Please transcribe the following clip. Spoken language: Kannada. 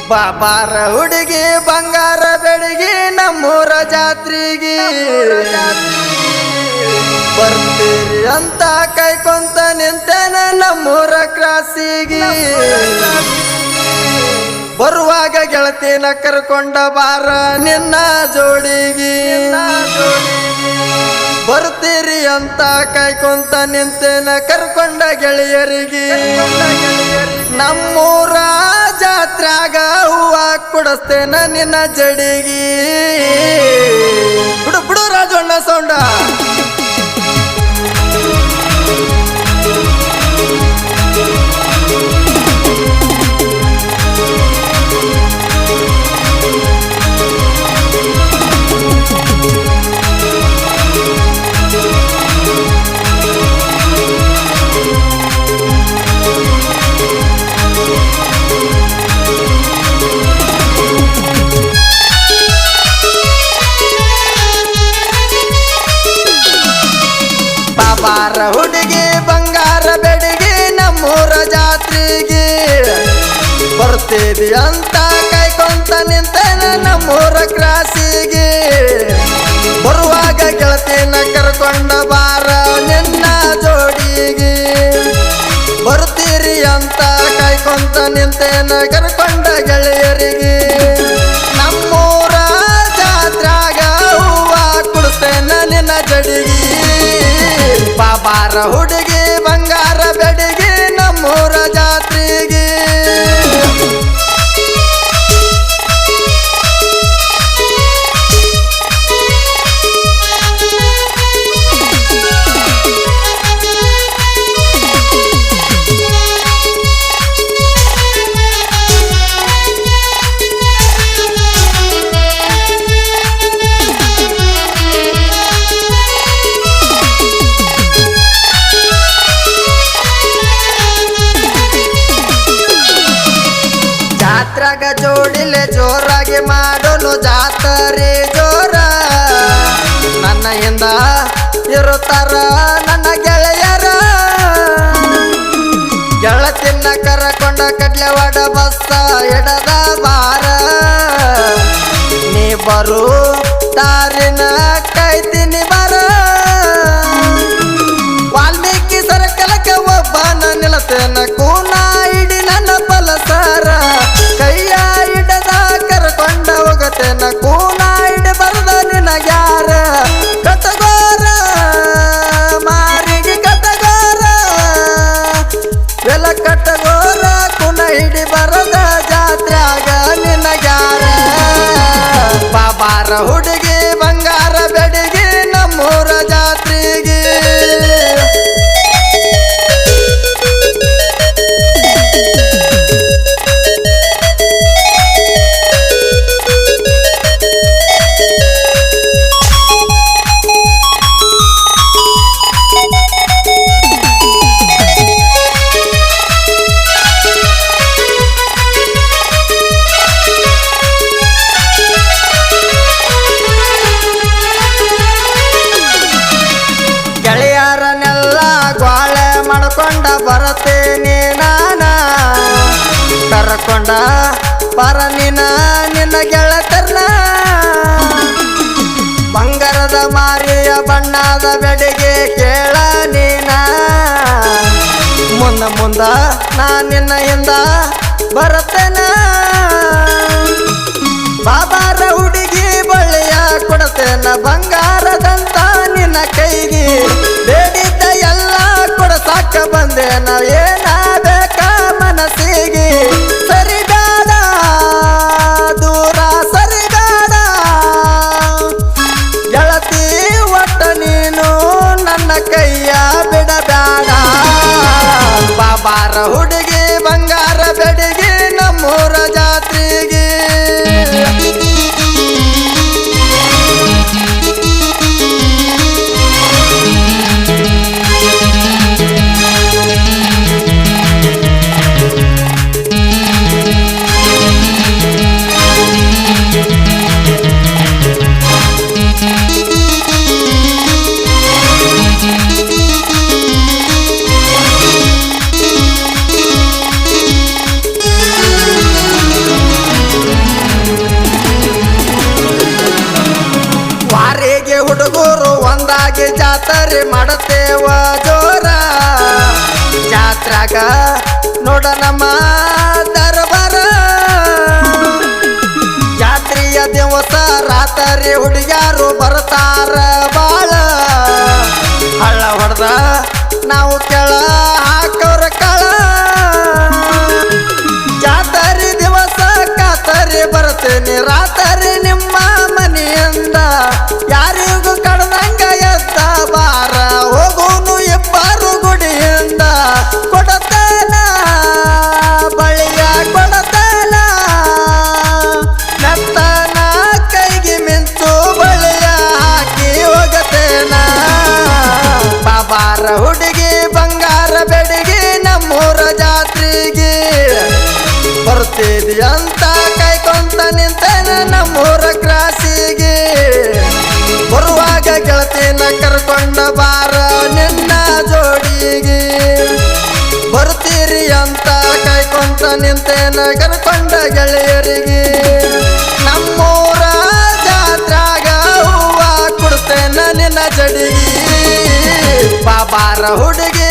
ಬಾಬಾರ ಹುಡುಗಿ ಬಂಗಾರ ಬೆಡಗಿ ನಮ್ಮೂರ ಜಾತ್ರೆಗೆ ಬರ್ತೀರಿ ಅಂತ ಕೈಕೊಂತ ನಿಂತೇನ ನಮ್ಮೂರ ಕ್ರಾಸಿಗೆ ಬರುವಾಗ ಗೆಳತಿನ ಕರ್ಕೊಂಡ ಬಾರ ನಿನ್ನ ಜೋಡಿಗೆ ಬರ್ತೀರಿ ಅಂತ ಕೈಕೊಂತ ನಿಂತೇನ ಕರ್ಕೊಂಡ ಗೆಳೆಯರಿಗೆ ನಮ್ಮೂರ ಜಾತ್ರಾಗ ಹೂವ ಕೊಡಿಸ್ತೇನ ನಿನ್ನ ಜಡಿಗೆ ಬಿಡು ಬಿಡು ರಾಜಣ್ಣ ಸೌಂಡ ಬಾಬಾರ ಹುಡುಗಿ ಬಂಗಾರ ಬೆಡಗಿ ನಮ್ಮೂರ ಜಾತ್ರೆಗೆ ಬರ್ತೀವಿ ಅಂತ ಕೈಕೊಂತ ನಿಂತೇನ ನಮ್ಮೂರ ಕ್ರಾಸಿಗೆ ಬರುವಾಗ ಗೆಳತಿನ ಕರ್ಕೊಂಡ ಬಾರ ನಿನ್ನ ಜೋಡಿಗೆ ಬರ್ತೀರಿ ಅಂತ ಕೈಕೊಂತ ನಿಂತೇನ ಕರ್ಕೊಂಡ ಗೆಳೆಯರಿಗೆ ನಮ್ಮೂರ ಜಾತ್ರಾಗ ಹೂವ ಕೊಡ್ತೇನ ನಿನ್ನ ಜಡಿಗೆ ಬಾಬಾರ ಹುಡುಗಿ ಬಂಗಾರ ಬೆಡಗಿ ನಮ್ಮೂರ ಜಾತ್ರೆಗೆ ಜಾತ್ರಾಗ ಜೋಡಿಲೆ ಜೋರಾಗಿ ಮಾಡೋನು ಜಾತ್ರೆ ಜೋರ ನನ್ನ ಹಿಂದ ಇರುತ್ತಾರ ನನ್ನ ಗೆಳೆಯರ ಗೆಳತಿನ ಕರಕೊಂಡ ಕಡ್ಲೆವಾಡ ಬಸ್ಸ ಎಡದ ಬಾರ ನೀ ಬರು ತಾರಿನ ಕೈತೀನಿ ಬರ ವಾಲ್ಮೀಕಿ ಸರ್ಕಲಕ್ಕೆ ಒಬ್ಬನ ನಿಲ್ಲತೇನ ಕೂನ ಇಡಿ ನನ್ನ ಪಲಸಾರ ಕೈಯ ಹಿಡದ ಕರ್ಕೊಂಡ ಹೋಗತೇನ ಕೂನ ಹಿಡಿ ಬರ್ದ ನಿನಗ್ಯಾರ ಕಟಗೋರ ಮಾರಿಗೆ ಕಟಗೋರ ಬೆಲ ಕಟಗೋರ ಕುನ ಹಿಡಿ ಬರದ ಜಾತ್ರ್ಯಾಗ ನಿನಗ್ಯಾರ ಬಾಬಾರ ಹುಡುಗಿ ಬಂಗಾರ ಬೆಡಗಿ ನಮ್ಮೂರ ಜಾತ್ರೆಗೆ ಗೆಳೆಯರನ್ನೆಲ್ಲ ಗ್ವಾಳೆ ಮಾಡ್ಕೊಂಡ ಬರತೇನೆ ನಾನ ಕರ್ಕೊಂಡ ಬರ ನಿನ್ನ ಗೆಳತರ್ನ ಬಂಗಾರದ ಮಾರಿಯ ಬಣ್ಣದ ಬೆಡಗೆ ಕೇಳ ನೀನ ಮುಂದ ನಾ ನಿನ್ನ ಹಿಂದ ಬರತೇನ ಬಾಬಾರ ಹುಡುಗಿ ಬಳ್ಳಿಯ ಕೊಡತೇನ ಬಂಗಾರದಂತ ನಿನ್ನ ಕೈಗೆ ಬೇಡಿದ್ದ ಎಲ್ಲ ಕೊಡಸಾಕ ಬಂದೇನ ಏನ ಬೇಕ ಮನಸ್ಸಿಗೆ ಸರಿಬೇಡ ದೂರ ಸರಿಬೇಡ ಗೆಳತಿ ಒಟ್ಟ ನೀನು ನನ್ನ ಕೈಯ ಬಿಡಬೇಡ ಬಾಬಾರ ಹುಡುಗಿ ಬಂಗಾರ ಬೆಡಗಿ ನಮ್ಮೂರ ನೋಡ ನಮ್ಮ ದರ್ಬಾರ ಜಾತ್ರೆಯ ದಿವಸ ರಾತ್ರಿ ಹುಡುಗ್ಯಾರು ಬರ್ತಾರ ಬಾಳ ಹಳ್ಳ ಹೊಡೆದ ನಾವು ಕೆಳ ಹಾಕೋರ ಕಳ ಜಾತ್ರೆ ದಿವಸ ಕಾತರಿ ಬರ್ತೇನೆ ರಾತ್ರಿ ನಿಮ್ಮ ಮನೆಯಿಂದ ಯಾರಿಗೂ ಕಡ್ದಂಗ ಎದ್ದ ಬಾರ ಹೋಗೋನು ಇಬ್ಬರು ಗುಡಿಯಿಂದ ಕೊಡತೇನ ಬಳಿಯ ಕೊಡತೇನ ನತ್ತನ ಕೈಗೆ ಮಿಂಚು ಬಳಿಯ ಹಾಕಿ ಹೋಗತೇನ ಬಾಬಾರ ಹುಡುಗಿ ಬಂಗಾರ ಬೆಡಗಿ ನಮ್ಮೂರ ಜಾತ್ರೆಗೆ ಬರ್ತಿದಿ ಅಂತ ಕೈಕೊಂತ ನಿಂತೇನ ನಮ್ಮೂರ ಕ್ರಾಸಿಗೆ ಬರುವಾಗ ಗೆಳತಿನ ಕರ್ಕೊಂಡ ಬಾರ ನಿನ್ನ ಜೋಡಿಗೆ ಬರ್ತೀರಿ ಅಂತ ಕೈಕೊಂತ ನಿಂತೇನ ಕರ್ಕೊಂಡ ಗೆಳೆಯರಿಗೆ ನಮ್ಮೂರ ಜಾತ್ರಾಗ ಹೂವ ಕೊಡ್ತೇನ ನಿನ್ನ ಜಡಿಗೆ ಬಾಬಾರ ಹುಡುಗಿ